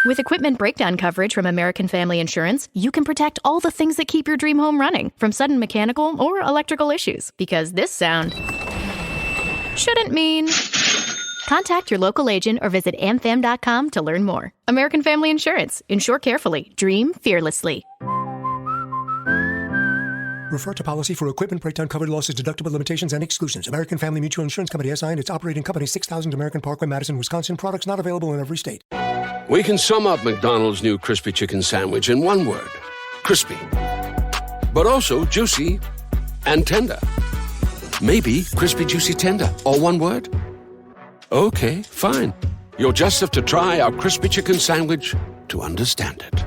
With equipment breakdown coverage from American Family Insurance, you can protect all the things that keep your dream home running, from sudden mechanical or electrical issues. Because this sound shouldn't mean... Contact your local agent or visit amfam.com to learn more. American Family Insurance. Insure carefully. Dream fearlessly. Refer to policy for equipment breakdown covered losses, deductible limitations, and exclusions. American Family Mutual Insurance Company, SI, and its operating company, 6000 American Parkway, Madison, Wisconsin. Products not available in every state. We can sum up McDonald's new crispy chicken sandwich in one word. Crispy. But also juicy and tender. Maybe crispy, juicy, tender. All one word? Okay, fine. You'll just have to try our crispy chicken sandwich to understand it.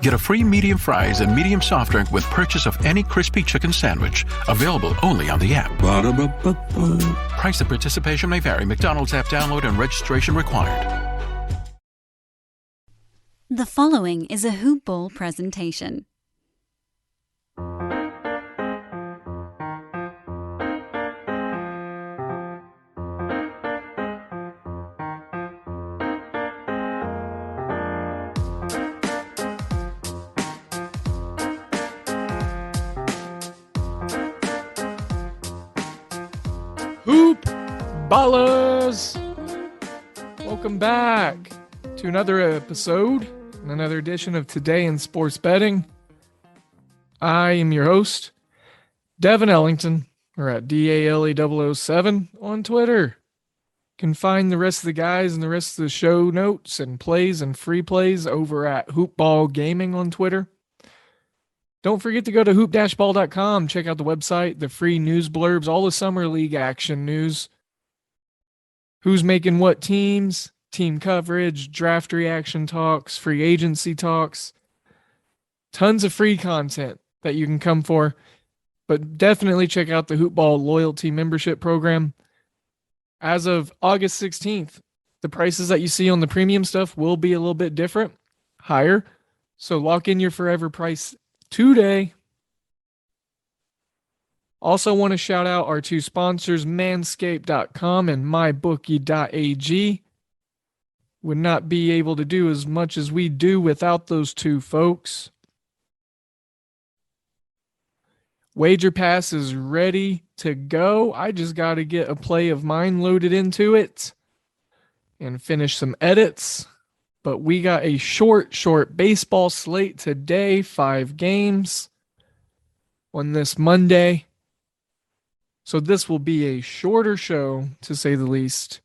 Get a free medium fries and medium soft drink with purchase of any crispy chicken sandwich. Available only on the app. Ba-da-ba-ba-ba. Price and participation may vary. McDonald's app download and registration required. The following is a Hoop Ball presentation. Hoop Ballers! Welcome back to another episode and another edition of Today in Sports Betting. I am your host, Devin Ellington. We're at DALE007 on Twitter. You can find the rest of the guys and the rest of the show notes and plays and free plays over at Hoopball Gaming on Twitter. Don't forget to go to hoop-ball.com. Check out the website, the free news blurbs, all the Summer League action news. Who's making what teams, team coverage, draft reaction talks, free agency talks. Tons of free content that you can come for. But definitely check out the Hoopball Loyalty Membership Program. As of August 16th, the prices that you see on the premium stuff will be a little bit different, higher. So lock in your forever price today. Also want to shout out our two sponsors, manscaped.com and mybookie.ag. Would not be able to do as much as we do without those two folks. Wager Pass is ready to go. I just got to get a play of mine loaded into it and finish some edits. But we got a short baseball slate today, 5 games on this Monday. So this will be a shorter show, to say the least.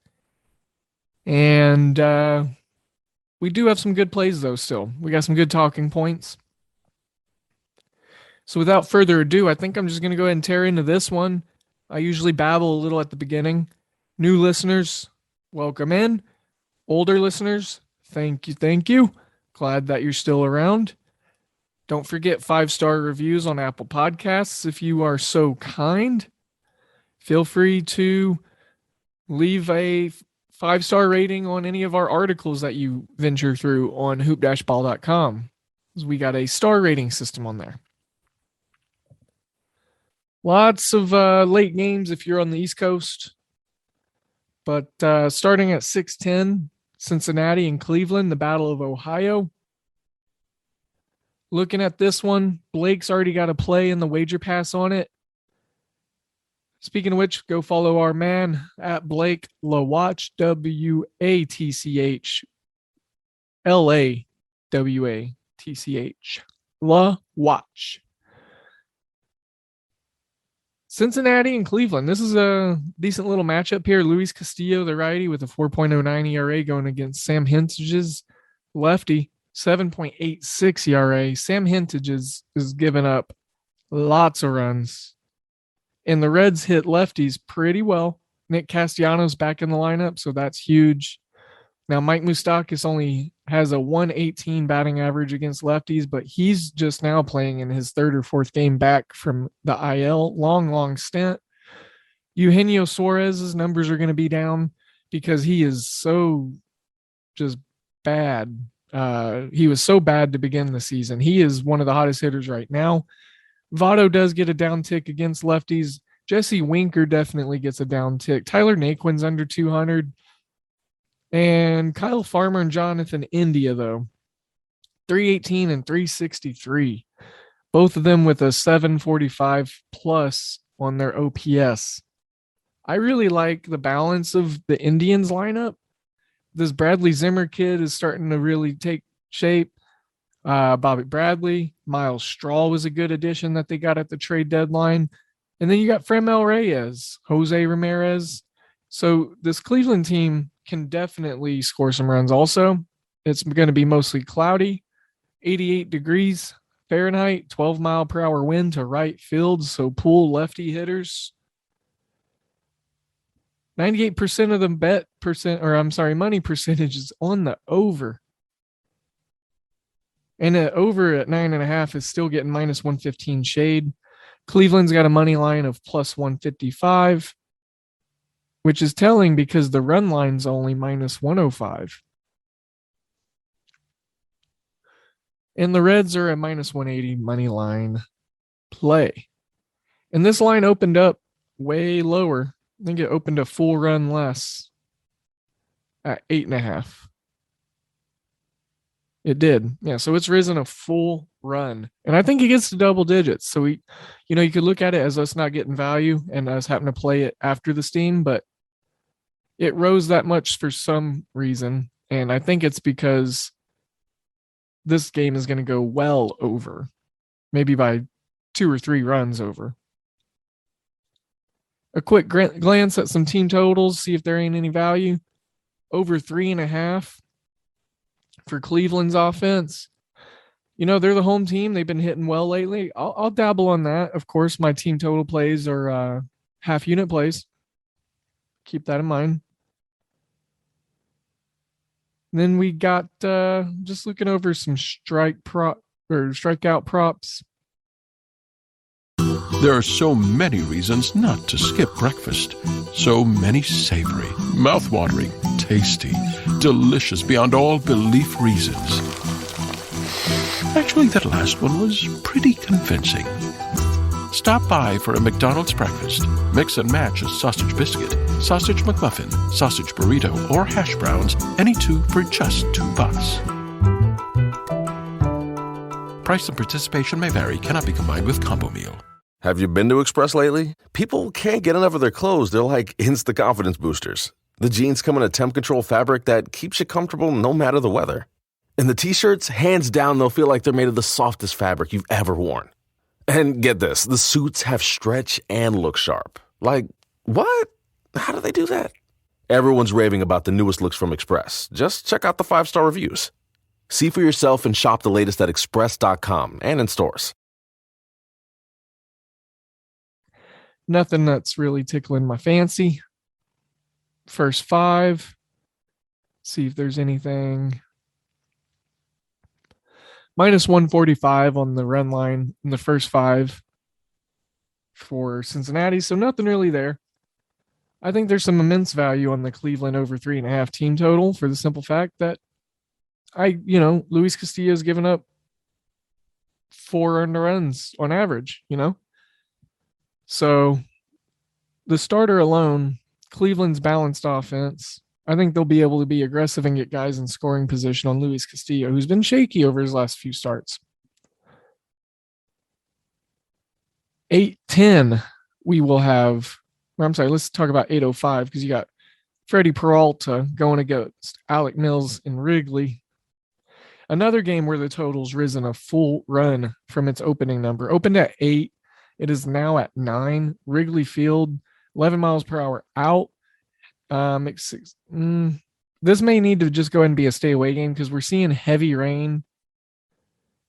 And we do have some good plays, though, still. We got some good talking points. So without further ado, I think I'm just going to go ahead and tear into this one. I usually babble a little at the beginning. New listeners, welcome in. Older listeners, thank you. Glad that you're still around. Don't forget 5-star reviews on Apple Podcasts if you are so kind. Feel free to leave a 5-star rating on any of our articles that you venture through on hoop-ball.com. We got a star rating system on there. Lots of late games if you're on the East Coast. But starting at 6:10, Cincinnati and Cleveland, the Battle of Ohio. Looking at this one, Blake's already got a play in the Wager Pass on it. Speaking of which, go follow our man at Blake LaWatch, WATCH, LAWATCH, LaWatch. Cincinnati and Cleveland. This is a decent little matchup here. Luis Castillo, the righty, with a 4.09 ERA going against Sam Hintage's lefty, 7.86 ERA. Sam Hintage is giving up lots of runs. And the Reds hit lefties pretty well. Nick Castellanos back in the lineup, so that's huge. Now, Mike Moustakas only has a 118 batting average against lefties, but he's just now playing in his 3rd or 4th game back from the IL. Long stint. Eugenio Suarez's numbers are going to be down because he is so just bad. He was so bad to begin the season. He is one of the hottest hitters right now. Votto does get a down tick against lefties. Jesse Winker definitely gets a down tick. Tyler Naquin's under 200. And Kyle Farmer and Jonathan India, though, 318 and 363. Both of them with a 745 plus on their OPS. I really like the balance of the Indians lineup. This Bradley Zimmer kid is starting to really take shape. Bobby Bradley, Miles Straw was a good addition that they got at the trade deadline. And then you got Fremel Reyes, Jose Ramirez. So this Cleveland team can definitely score some runs also. It's going to be mostly cloudy, 88 degrees Fahrenheit, 12-mile-per-hour wind to right field, so pull lefty hitters. 98% of the money percentage is on the over. And the over at 9.5 is still getting minus 115 shade. Cleveland's got a money line of plus 155, which is telling because the run line's only minus 105. And the Reds are a minus 180 money line play. And this line opened up way lower. I think it opened a full run less at 8.5. It did. Yeah, so it's risen a full run. And I think it gets to double digits. So you could look at it as us not getting value and us having to play it after the steam, but it rose that much for some reason. And I think it's because this game is going to go well over, maybe by 2 or 3 runs over. A quick glance at some team totals, see if there ain't any value. Over 3.5 for Cleveland's offense. They're the home team. They've been hitting well lately. I'll dabble on that. Of course, my team total plays are half unit plays. Keep that in mind. And then we got just looking over some strikeout props. There are so many reasons not to skip breakfast. So many savory, mouth-watering, tasty, delicious beyond all belief reasons. Actually, that last one was pretty convincing. Stop by for a McDonald's breakfast. Mix and match a sausage biscuit, sausage McMuffin, sausage burrito, or hash browns, any 2 for just $2. Price and participation may vary, cannot be combined with combo meal. Have you been to Express lately? People can't get enough of their clothes. They're like instant confidence boosters. The jeans come in a temp control fabric that keeps you comfortable no matter the weather. And the t-shirts, hands down, they'll feel like they're made of the softest fabric you've ever worn. And get this, the suits have stretch and look sharp. Like, what? How do they do that? Everyone's raving about the newest looks from Express. Just check out the 5-star reviews. See for yourself and shop the latest at express.com and in stores. Nothing that's really tickling my fancy. First 5. See if there's anything. Minus 145 on the run line in the first 5 for Cincinnati. So nothing really there. I think there's some immense value on the Cleveland over 3.5 team total for the simple fact that Luis Castillo's given up 4 earned runs on average, So the starter alone, Cleveland's balanced offense, I think they'll be able to be aggressive and get guys in scoring position on Luis Castillo, who's been shaky over his last few starts. 8-10, we will have, let's talk about 8:05 because you got Freddie Peralta going against Alec Mills and Wrigley. Another game where the total's risen a full run from its opening number. Opened at 8. It is now at 9. Wrigley Field, 11 miles per hour out. This may need to just go ahead and be a stay away game because we're seeing heavy rain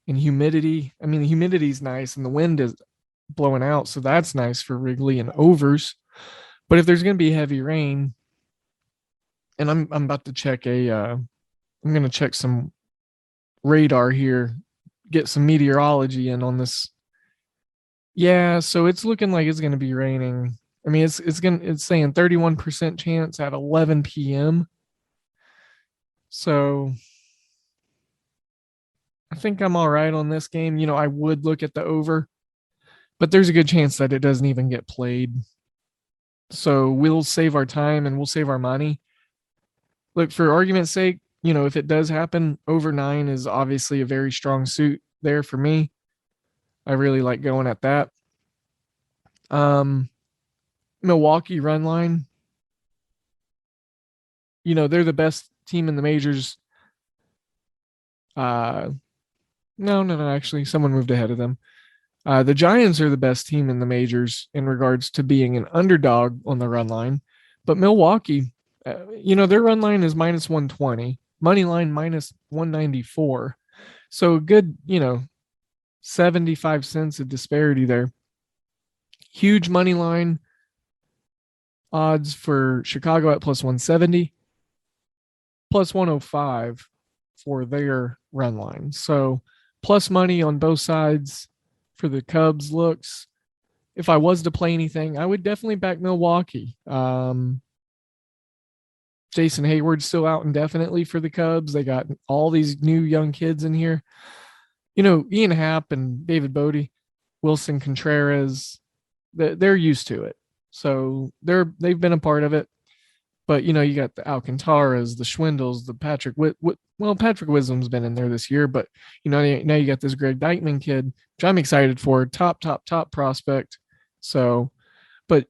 and humidity. I mean, the humidity is nice and the wind is blowing out, so that's nice for Wrigley and overs. But if there's going to be heavy rain, and I'm about to check I'm going to check some radar here, get some meteorology in on this. Yeah, so it's looking like it's going to be raining. I mean, it's saying 31% chance at 11 p.m. So I think I'm all right on this game. I would look at the over, but there's a good chance that it doesn't even get played. So we'll save our time and we'll save our money. look, for argument's sake, if it does happen, over 9 is obviously a very strong suit there for me. I really like going at that. Milwaukee run line. They're the best team in the majors. No, actually, someone moved ahead of them. The Giants are the best team in the majors in regards to being an underdog on the run line. But Milwaukee, their run line is minus 120, money line minus 194. So a good, 75 cents of disparity there. Huge money line odds for Chicago at plus 170, plus 105 for their run line. So plus money on both sides for the Cubs looks. If I was to play anything, I would definitely back Milwaukee. Jason Hayward's still out indefinitely for the Cubs. They got all these new young kids in here. Ian Happ and David Bodie, Wilson Contreras, they're used to it. So they've been a part of it. But, you got the Alcantaras, the Schwindels, the Patrick Wisdom's been in there this year. But, now you got this Greg Deichmann kid, which I'm excited for. Top prospect. So, but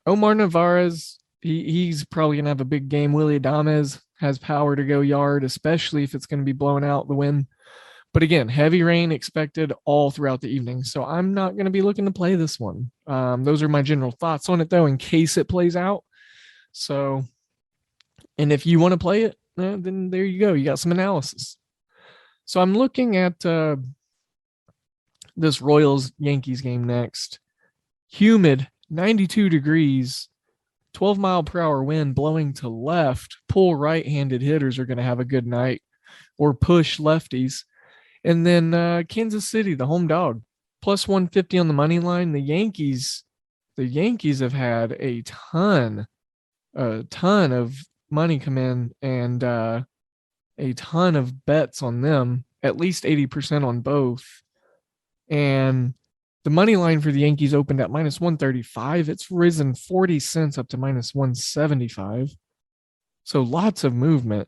Omar Narvaez, he's probably going to have a big game. Willie Adames has power to go yard, especially if it's going to be blowing out the wind. But again, heavy rain expected all throughout the evening. So I'm not going to be looking to play this one. Those are my general thoughts on it, though, in case it plays out. So, and if you want to play it, then there you go. You got some analysis. So I'm looking at this Royals-Yankees game next. Humid, 92 degrees, 12-mile-per-hour wind blowing to left. Pull right-handed hitters are going to have a good night, or push lefties. And then Kansas City, the home dog, plus 150 on the money line. The Yankees have had a ton of money come in, and a ton of bets on them, at least 80% on both. And the money line for the Yankees opened at minus 135. It's risen 40 cents up to minus 175. So lots of movement.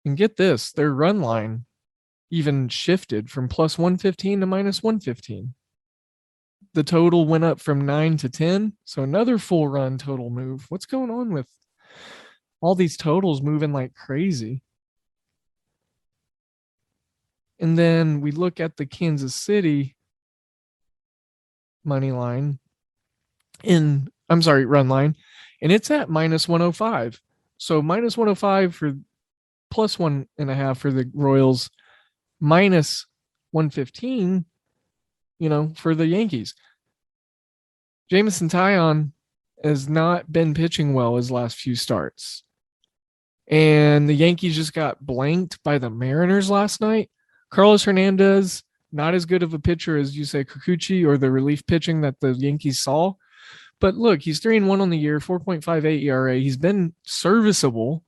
And get this, their run line even shifted from plus 115 to minus 115. The total went up from 9 to 10. So another full run total move. What's going on with all these totals moving like crazy? And then we look at the Kansas City money line run line, and it's at minus 105. So minus 105 for plus 1.5 for the Royals, minus 115, for the Yankees. Jameson Taillon has not been pitching well his last few starts. And the Yankees just got blanked by the Mariners last night. Carlos Hernandez, not as good of a pitcher as Yusei Kikuchi or the relief pitching that the Yankees saw. But look, he's 3-1 on the year, 4.58 ERA. He's been serviceable.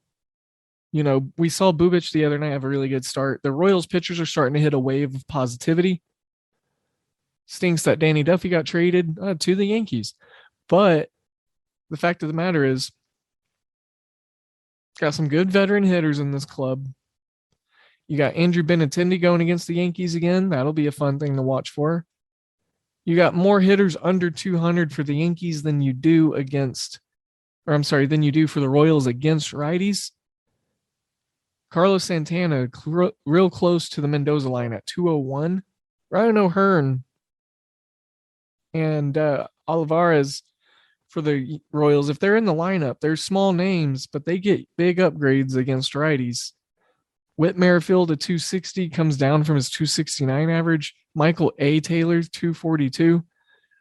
We saw Bubic the other night have a really good start. The Royals pitchers are starting to hit a wave of positivity. Stinks that Danny Duffy got traded to the Yankees. But the fact of the matter is, got some good veteran hitters in this club. You got Andrew Benintendi going against the Yankees again. That'll be a fun thing to watch for. You got more hitters under 200 for the Yankees than you do for the Royals against righties. Carlos Santana, real close to the Mendoza line at 201. Ryan O'Hearn and Olivares for the Royals. If they're in the lineup, they're small names, but they get big upgrades against righties. Whit Merrifield at 260 comes down from his 269 average. Michael A. Taylor, 242.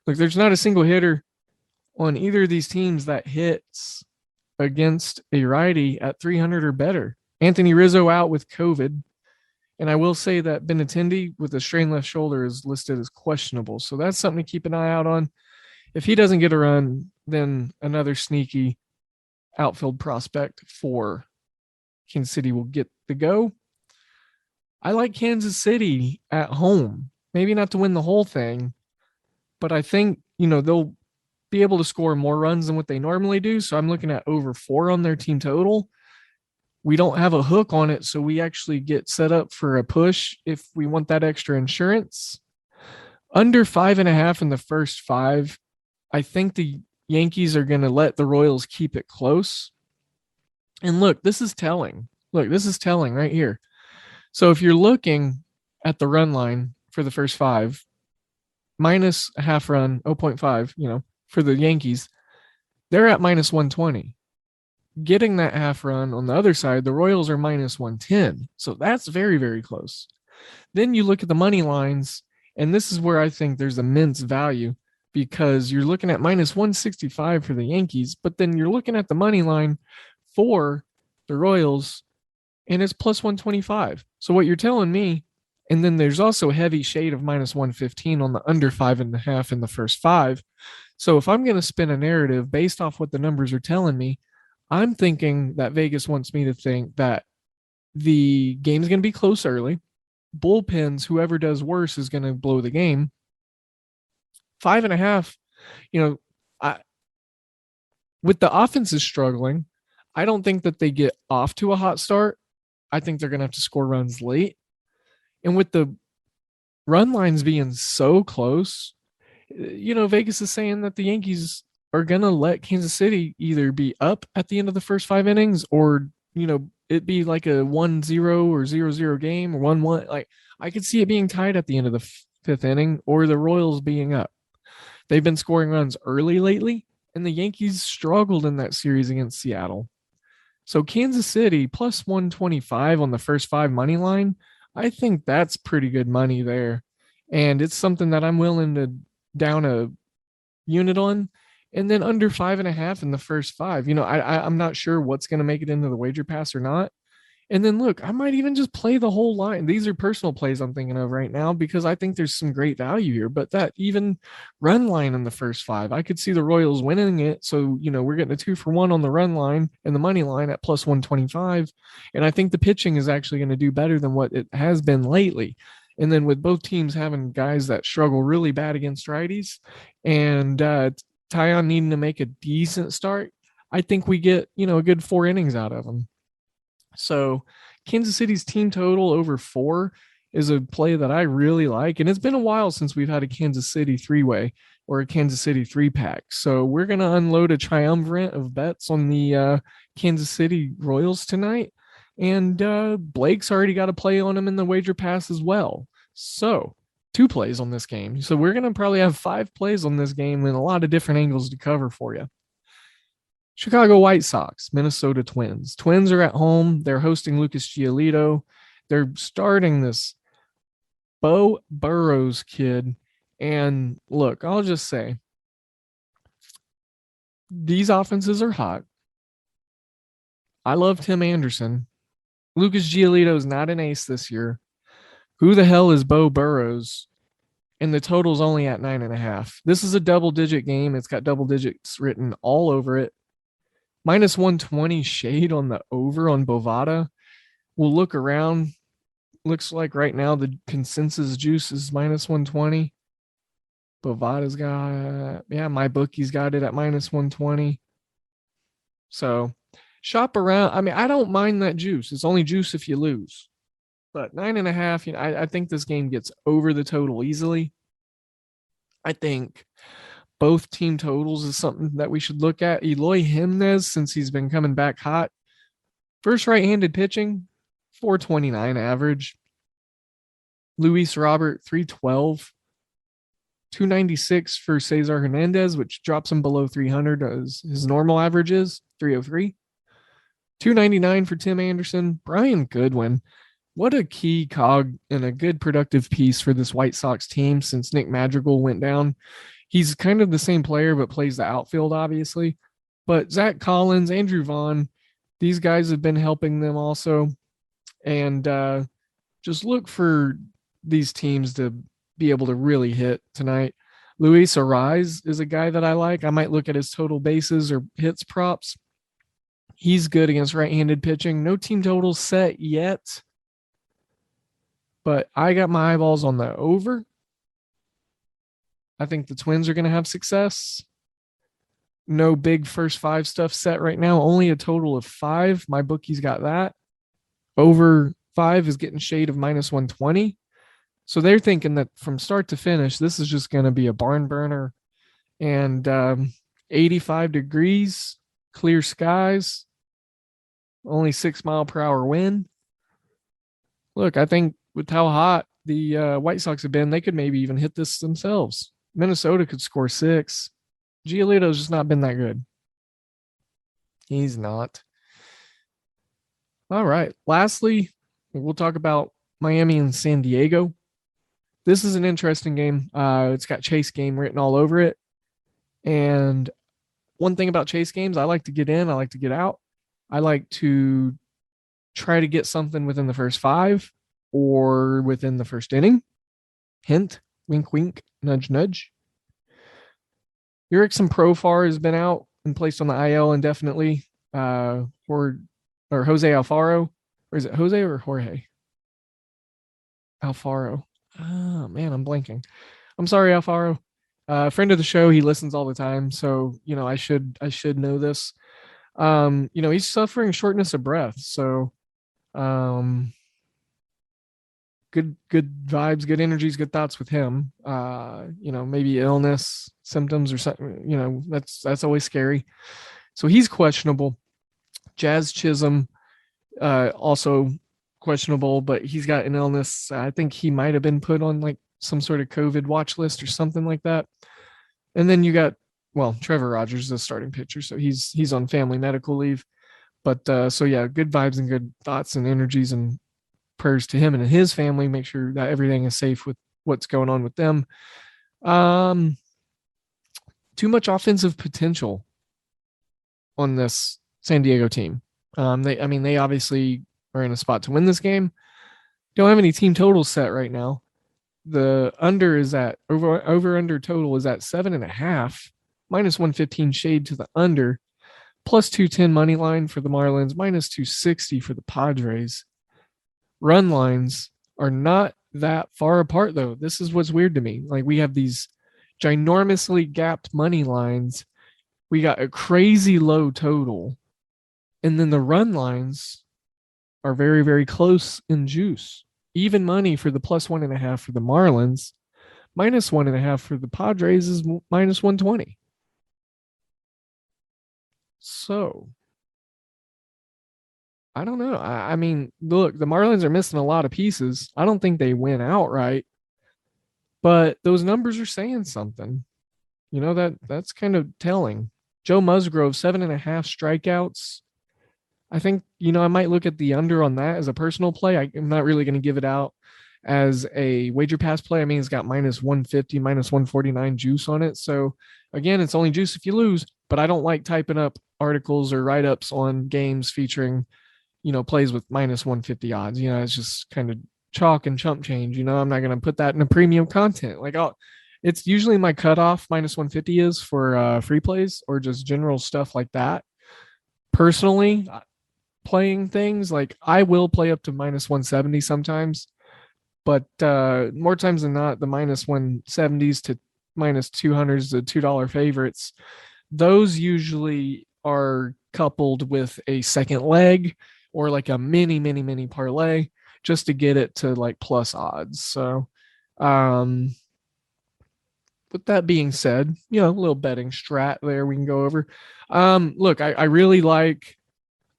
Look, there's not a single hitter on either of these teams that hits against a righty at 300 or better. Anthony Rizzo out with COVID. And I will say that Benintendi with a strained left shoulder is listed as questionable. So that's something to keep an eye out on. If he doesn't get a run, then another sneaky outfield prospect for Kansas City will get the go. I like Kansas City at home. Maybe not to win the whole thing, but I think, they'll be able to score more runs than what they normally do. So I'm looking at over 4 on their team total. We don't have a hook on it, so we actually get set up for a push if we want that extra insurance. Under 5.5 in the first 5. I think the Yankees are going to let the Royals keep it close. And look, this is telling. Look, this is telling right here. So if you're looking at the run line for the first 5, minus a half run, 0.5, for the Yankees, they're at minus 120. Getting that half run on the other side, the Royals are minus 110. So that's very, very close. Then you look at the money lines, and this is where I think there's immense value, because you're looking at minus 165 for the Yankees, but then you're looking at the money line for the Royals, and it's plus 125. So what you're telling me, and then there's also a heavy shade of minus 115 on the under 5.5 in the first 5. So if I'm going to spin a narrative based off what the numbers are telling me, I'm thinking that Vegas wants me to think that the game's going to be close early. Bullpens, whoever does worse is going to blow the game. 5.5, with the offenses struggling, I don't think that they get off to a hot start. I think they're going to have to score runs late. And with the run lines being so close, Vegas is saying that the Yankees are going to let Kansas City either be up at the end of the first 5 innings or, it be like a 1-0 or 0-0 game or 1-1. Like, I could see it being tied at the end of the 5th inning or the Royals being up. They've been scoring runs early lately, and the Yankees struggled in that series against Seattle. So Kansas City plus 125 on the first 5 money line, I think that's pretty good money there. And it's something that I'm willing to down a unit on. And then under 5.5 in the first 5. I'm not sure what's going to make it into the wager pass or not. And then look, I might even just play the whole line. These are personal plays I'm thinking of right now because I think there's some great value here. But that even run line in the first 5, I could see the Royals winning it. So, we're getting a 2-for-1 on the run line and the money line at plus 125. And I think the pitching is actually going to do better than what it has been lately. And then with both teams having guys that struggle really bad against righties and Tyon needing to make a decent start, I think we get, a good 4 innings out of them. So Kansas City's team total over 4 is a play that I really like. And it's been a while since we've had a Kansas City 3-way or a Kansas City 3-pack. So we're going to unload a triumvirate of bets on the Kansas City Royals tonight. And Blake's already got a play on him in the wager pass as well. So 2 plays on this game. So we're going to probably have 5 plays on this game and a lot of different angles to cover for you. Chicago White Sox, Minnesota Twins. Twins are at home. They're hosting Lucas Giolito. They're starting this Bo Burrows kid. And look, I'll just say, these offenses are hot. I love Tim Anderson. Lucas Giolito is not an ace this year. Who the hell is Bo Burrows? And the total's only at 9.5. This is a double-digit game. It's got double digits written all over it. Minus 120 shade on the over on Bovada. We'll look around. Looks like right now the consensus juice is minus 120. Bovada's got, my bookie's got it at minus 120. So shop around. I mean, I don't mind that juice. It's only juice if you lose. But 9.5, I think this game gets over the total easily. I think both team totals is something that we should look at. Eloy Jimenez, since he's been coming back hot. First right-handed pitching, 429 average. Luis Robert, 312. 296 for Cesar Hernandez, which drops him below 300 as his normal average is, 303. 299 for Tim Anderson. Brian Goodwin, what a key cog and a good productive piece for this White Sox team since Nick Madrigal went down. He's kind of the same player, but plays the outfield, obviously. But Zach Collins, Andrew Vaughn, these guys have been helping them also. And just look for these teams to be able to really hit tonight. Luis Ariz is a guy that I like. I might look at his total bases or hits props. He's good against right-handed pitching. No team totals set yet. But I got my eyeballs on the over. I think the Twins are going to have success. No big first 5 stuff set right now. Only a total of 5. My bookie's got that. Over 5 is getting shade of minus 120. So they're thinking that from start to finish, this is just going to be a barn burner. And 85 degrees, clear skies, only 6-mile-per-hour wind. Look, I think with how hot the White Sox have been, they could maybe even hit this themselves. Minnesota could score 6. Giolito's just not been that good. He's not. All right. Lastly, we'll talk about Miami and San Diego. This is an interesting game. It's got Chase game written all over it. And one thing about Chase games, I like to get in, I like to get out. I like to try to get something within the first 5 or within the first inning. Hint, wink, wink, nudge, nudge. Erickson Profar has been out and placed on the IL indefinitely. Or Jose Alfaro. Or is it Jose or Jorge? Alfaro. Oh, man, I'm blanking. I'm sorry, Alfaro. Friend of the show, he listens all the time, so I should know this. He's suffering shortness of breath, so good vibes, good energies, good thoughts with him. Maybe illness symptoms or something. That's always scary. So he's questionable. Jazz Chisholm, also questionable, but he's got an illness. I think he might have been put on like some sort of COVID watch list or something like that. And then you got, Trevor Rogers is a starting pitcher, so he's on family medical leave. But good vibes and good thoughts and energies and prayers to him and his family. Make sure that everything is safe with what's going on with them. Too much offensive potential on this San Diego team. They obviously are in a spot to win this game. Don't have any team totals set right now. The under is at over under total is at 7.5, minus 115 shade to the under, plus 210 money line for the Marlins, minus 260 for the Padres. Run lines are not that far apart though. This is what's weird to me. Like, we have these ginormously gapped money lines. We got a crazy low total, and then the run lines are very, very close in juice. Even money for the plus 1.5 for the Marlins, minus 1.5 for the Padres is minus 120. So, I don't know. I mean, look, the Marlins are missing a lot of pieces. I don't think they win outright, but those numbers are saying something. That's kind of telling. Joe Musgrove, 7.5 strikeouts. I think, I might look at the under on that as a personal play. I'm not really going to give it out as a wager pass play. I mean, it's got minus 150, minus 149 juice on it. So again, it's only juice if you lose, but I don't like typing up articles or write-ups on games featuring, plays with minus 150 odds. It's just kind of chalk and chump change. I'm not going to put that in a premium content. It's usually my cutoff minus 150 is for free plays or just general stuff like that. Personally, playing things like I will play up to minus 170 sometimes, but more times than not, the minus 170s to minus 200s, the $2 favorites, those usually are coupled with a second leg or like a mini parlay just to get it to like plus odds. So, with that being said, a little betting strat there we can go over. Look, I really like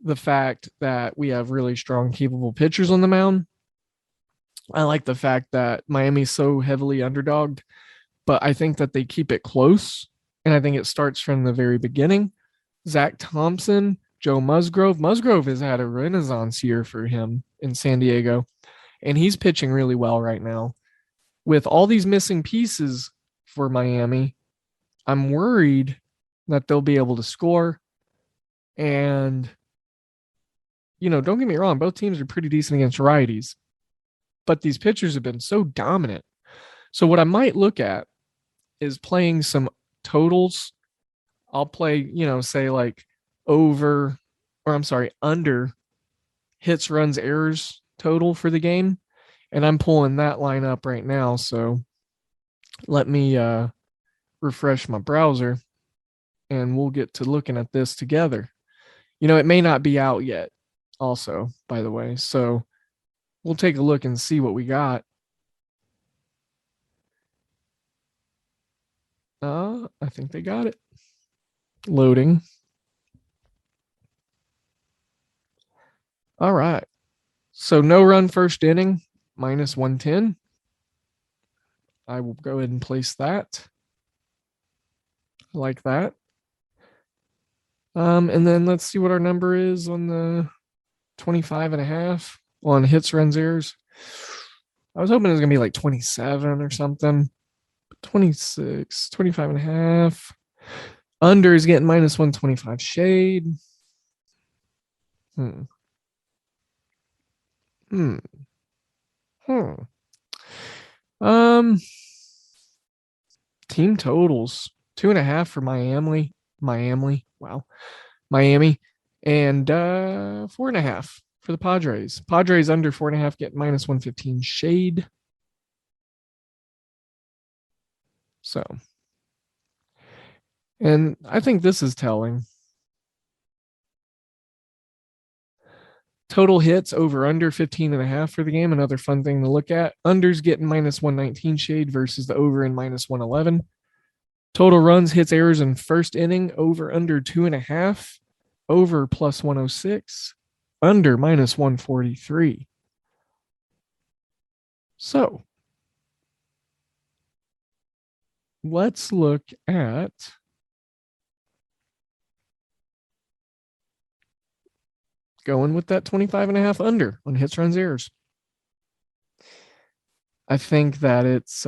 the fact that we have really strong, capable pitchers on the mound. I like the fact that Miami's so heavily underdogged, but I think that they keep it close, and I think it starts from the very beginning. Zach Thompson, Joe Musgrove. Musgrove has had a renaissance year for him in San Diego, and he's pitching really well right now. With all these missing pieces for Miami, I'm worried that they'll be able to score. And, don't get me wrong, both teams are pretty decent against righties, but these pitchers have been so dominant. So what I might look at is playing some totals. I'll play, say like under hits, runs, errors total for the game. And I'm pulling that line up right now. So let me refresh my browser. and we'll get to looking at this together. It may not be out yet also, by the way. So we'll take a look and see what we got. I think they got it. Loading. All right. So no run first inning, minus 110. I will go ahead and place that. I like that. And then let's see what our number is on the 25.5 on hits, runs, errors. I was hoping it was going to be like 27 or something. 26, 25.5. Under is getting minus 125 shade. Team totals 2.5 for Miami. Wow. Miami. And 4.5 for the Padres. Padres under 4.5 get minus 115 shade. So, and I think this is telling. Total hits over under 15.5 for the game. Another fun thing to look at. Under's getting minus 119 shade versus the over in minus 111. Total runs, hits, errors in first inning, over under 2.5. Over plus 106. Under minus 143. So, let's look at going with that 25.5 under on hits, runs, errors. I think that it's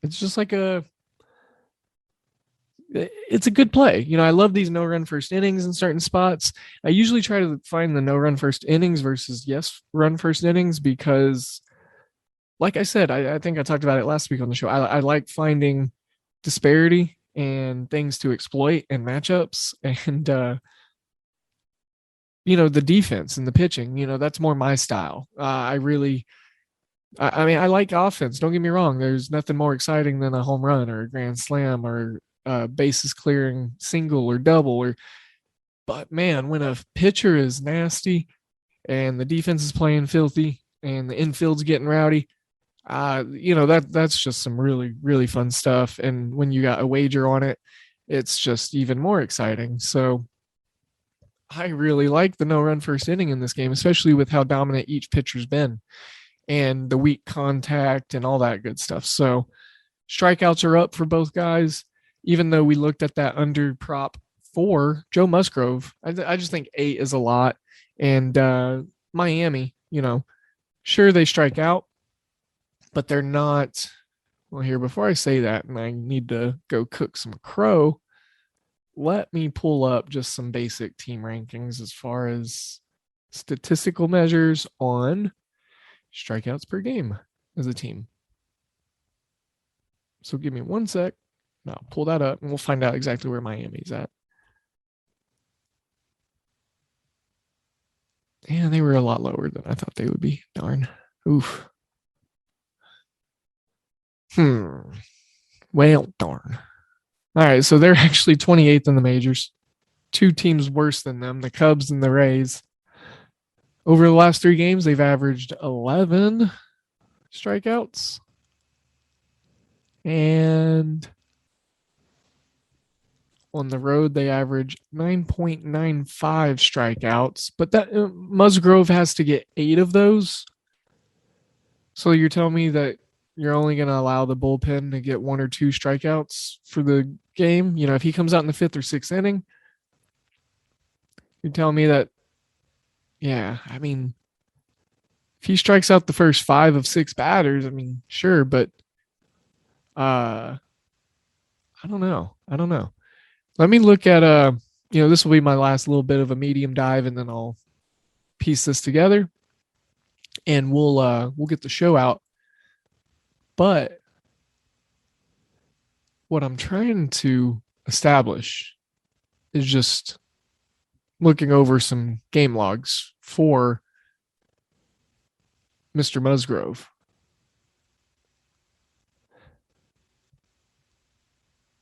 just like it's a good play. I love these no run first innings in certain spots. I usually try to find the no run first innings versus yes run first innings because, like I said, I think I talked about it last week on the show. I like finding disparity and things to exploit and matchups and, the defense and the pitching, that's more my style. I like offense. Don't get me wrong. There's nothing more exciting than a home run or a grand slam or bases clearing single or double. But man, when a pitcher is nasty and the defense is playing filthy and the infield's getting rowdy, that's just some really, really fun stuff. And when you got a wager on it, it's just even more exciting. So I really like the no run first inning in this game, especially with how dominant each pitcher's been and the weak contact and all that good stuff. So strikeouts are up for both guys, even though we looked at that under prop 4. Joe Musgrove, I just think 8 is a lot. And Miami, sure they strike out, but they're not. Well, here, before I say that, and I need to go cook some crow, let me pull up just some basic team rankings as far as statistical measures on strikeouts per game as a team. So give me one sec. I'll pull that up and we'll find out exactly where Miami's at. And they were a lot lower than I thought they would be. Darn. Oof. Well, darn. All right, so they're actually 28th in the majors. 2 teams worse than them, the Cubs and the Rays. Over the last 3 games, they've averaged 11 strikeouts. And on the road, they average 9.95 strikeouts. But that Musgrove has to get 8 of those. So you're telling me that you're only going to allow the bullpen to get 1 or 2 strikeouts for the game? If he comes out in the 5th or 6th inning, you're telling me that, yeah, if he strikes out the first 5 of 6 batters, sure, but I don't know. Let me look at, this will be my last little bit of a medium dive, and then I'll piece this together, and we'll get the show out. But what I'm trying to establish is just looking over some game logs for Mr. Musgrove.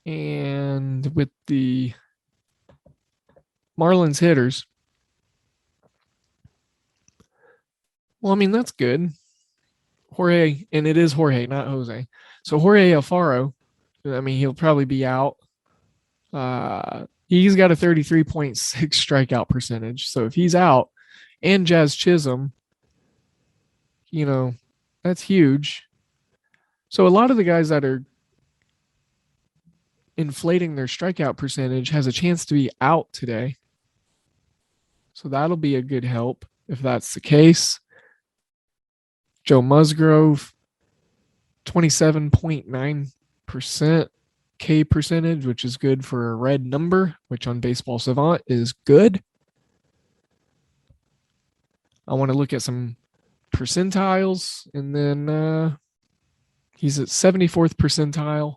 And with the Marlins hitters, well, I mean, that's good. Jorge, and it is Jorge, not Jose. So Jorge Alfaro, I mean, he'll probably be out. He's got a 33.6 strikeout percentage. So if he's out, and Jazz Chisholm, you know, that's huge. So a lot of the guys that are inflating their strikeout percentage has a chance to be out today. So that'll be a good help if that's the case. Joe Musgrove, 27.9% K percentage, which is good for a red number, which on Baseball Savant is good. I want to look at some percentiles, and then he's at 74th percentile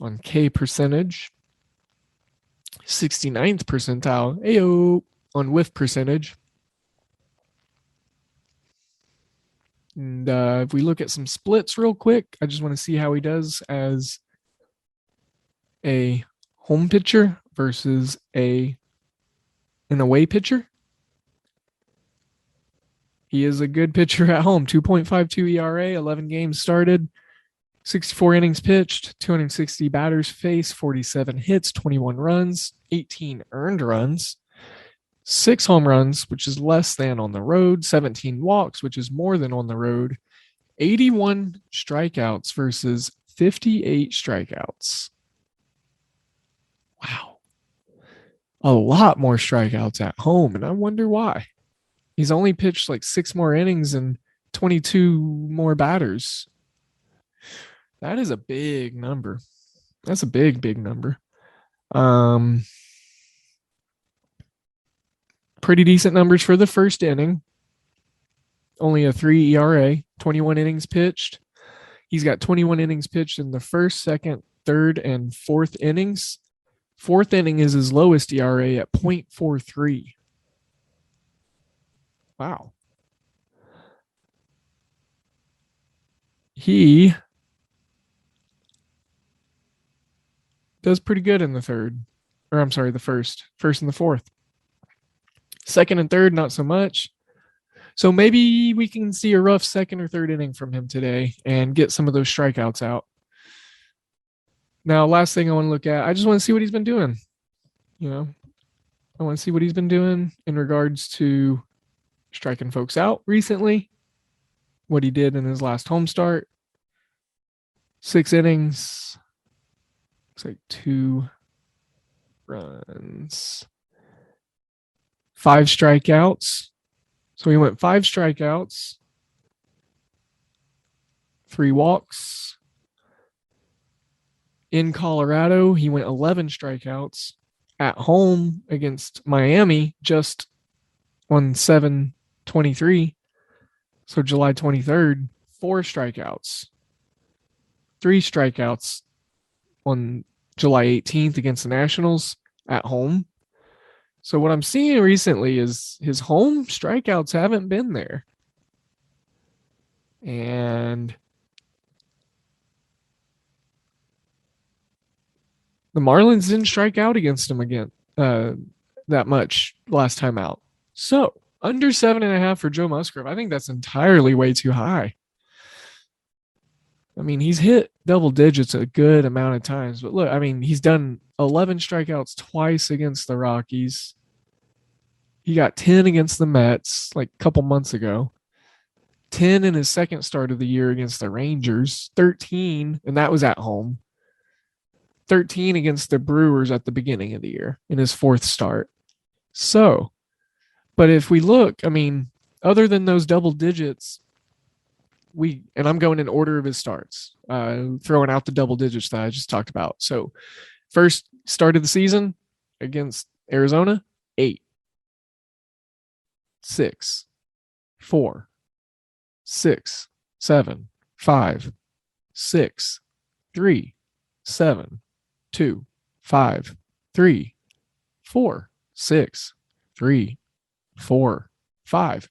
on K percentage, 69th percentile on whiff percentage. And if we look at some splits real quick, I just want to see how he does as a home pitcher versus an away pitcher. He is a good pitcher at home. 2.52 ERA, 11 games started, 64 innings pitched, 260 batters faced, 47 hits, 21 runs, 18 earned runs, 6 home runs, which is less than on the road, 17 walks, which is more than on the road, 81 strikeouts versus 58 strikeouts. Wow. A lot more strikeouts at home, and I wonder why. He's only pitched like 6 more innings and 22 more batters. That is a big number. That's a big, big number. Pretty decent numbers for the first inning. Only a 3 ERA, 21 innings pitched. He's got 21 innings pitched in the first, second, third, and fourth innings. Fourth inning is his lowest ERA at 0.43. Wow. He does pretty good in the third. Or I'm sorry, the first. First and the fourth. Second and third, not so much. So maybe we can see a rough second or third inning from him today and get some of those strikeouts out. Now, last thing I want to look at, I just want to see what he's been doing. You know, I want to see what he's been doing in regards to striking folks out recently, what he did in his last home start. 6 innings. Looks like 2 runs. 5 strikeouts. So he went 5 strikeouts, 3 walks. In Colorado, he went 11 strikeouts. At home against Miami, just on 7/23, so July 23rd, 4 strikeouts. 3 strikeouts on July 18th against the Nationals at home. So what I'm seeing recently is his home strikeouts haven't been there. And the Marlins didn't strike out against him again that much last time out. So under 7.5 for Joe Musgrove. I think that's entirely way too high. I mean, he's hit double digits a good amount of times. But look, I mean, he's done 11 strikeouts twice against the Rockies. He got 10 against the Mets like a couple months ago. 10 in his second start of the year against the Rangers. 13, and that was at home. 13 against the Brewers at the beginning of the year in his 4th start. So, but if we look, I mean, other than those double digits, and I'm going in order of his starts, throwing out the double digits that I just talked about. So, first start of the season against Arizona, 8, 6, 4, 6, 7, 5, 6, 3, 7, 2, 5, 3, 4, 6, 3, 4, 5.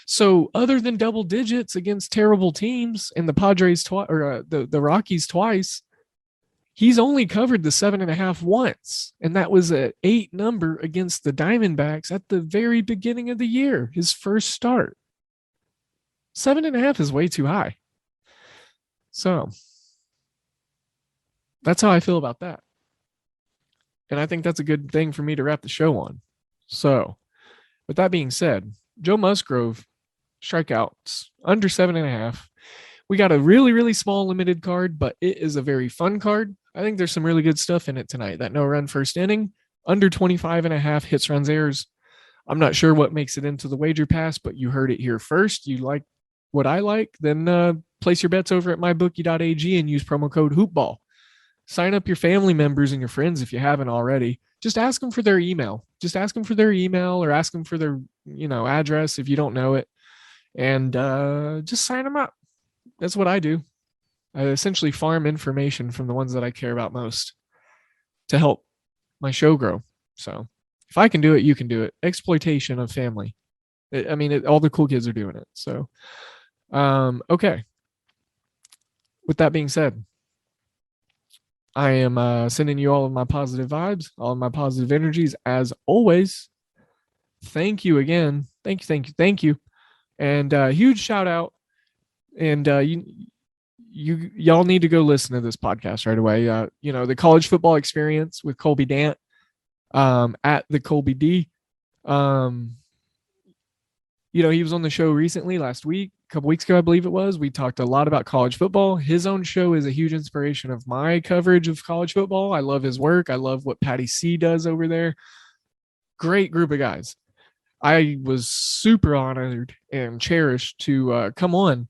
So other than double digits against terrible teams and the Padres twice, or the Rockies twice, He's only covered the 7.5 once, and that was an 8 number against the Diamondbacks at the very beginning of the year, his first start. 7.5 is way too high. So that's how I feel about that. And I think that's a good thing for me to wrap the show on. So with that being said, Joe Musgrove, strikeouts under 7.5. We got a really, really small limited card, but it is a very fun card. I think there's some really good stuff in it tonight. That no run first inning, under 25.5 hits, runs, errors. I'm not sure what makes it into the wager pass, but you heard it here first. You like what I like, then place your bets over at mybookie.ag and use promo code HoopBall. Sign up your family members and your friends if you haven't already. Just ask them for their email. Just ask them for their email or ask them for their, address if you don't know it. And just sign them up. That's what I do. I essentially farm information from the ones that I care about most to help my show grow. So if I can do it, you can do it. Exploitation of family. All the cool kids are doing it. So, okay. With that being said, I am sending you all of my positive vibes, all of my positive energies as always. Thank you again. Thank you. And huge shout out. And y'all need to go listen to this podcast right away. The college football experience with Colby Dant at the Colby D. He was on the show recently last week, a couple weeks ago, I believe it was. We talked a lot about college football. His own show is a huge inspiration of my coverage of college football. I love his work. I love what Patty C does over there. Great group of guys. I was super honored and cherished to come on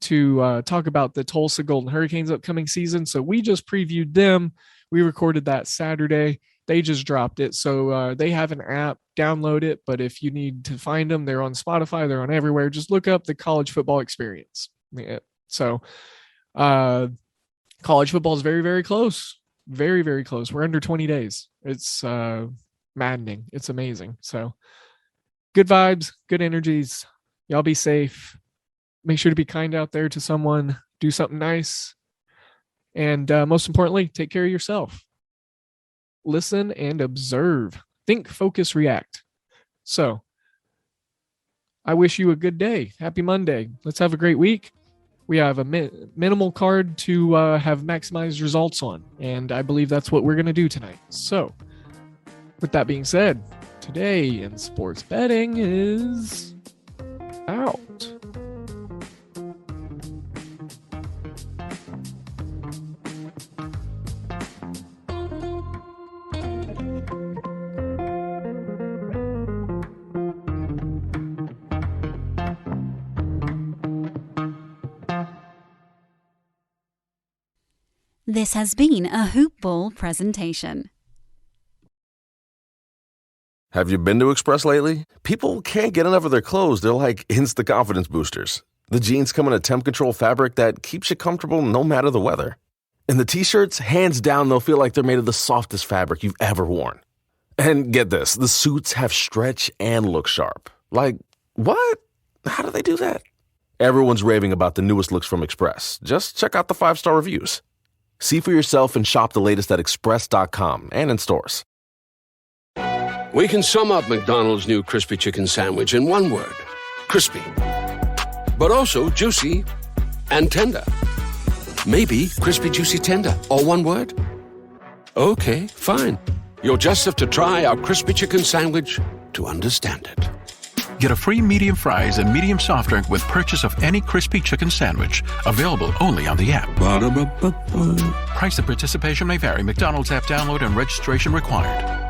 to talk about the Tulsa Golden Hurricanes upcoming season. So we just previewed them. We recorded that Saturday. They just dropped it. So they have an app, download it. But if you need to find them, they're on Spotify. They're on everywhere. Just look up the college football experience. Yeah. So college football is very, very close. Very, very close. We're under 20 days. It's maddening. It's amazing. So good vibes, good energies. Y'all be safe. Make sure to be kind out there to someone. Do something nice. And most importantly, take care of yourself. Listen and observe. Think, focus, react. So I wish you a good day. Happy Monday. Let's have a great week. We have a minimal card to have maximized results on. And I believe that's what we're going to do tonight. So with that being said, today in sports betting is out. This has been a Hoop Ball presentation. Have you been to Express lately? People can't get enough of their clothes. They're like instant confidence boosters. The jeans come in a temp control fabric that keeps you comfortable no matter the weather. And the t-shirts, hands down, they'll feel like they're made of the softest fabric you've ever worn. And get this, the suits have stretch and look sharp. Like, what? How do they do that? Everyone's raving about the newest looks from Express. Just check out the 5-star reviews. See for yourself and shop the latest at express.com and in stores. We can sum up McDonald's new crispy chicken sandwich in one word: crispy. But also juicy and tender. Maybe crispy, juicy, tender, all one word? Okay, fine. You'll just have to try our crispy chicken sandwich to understand it. Get a free medium fries and medium soft drink with purchase of any crispy chicken sandwich. Available only on the app. Price and participation may vary. McDonald's app download and registration required.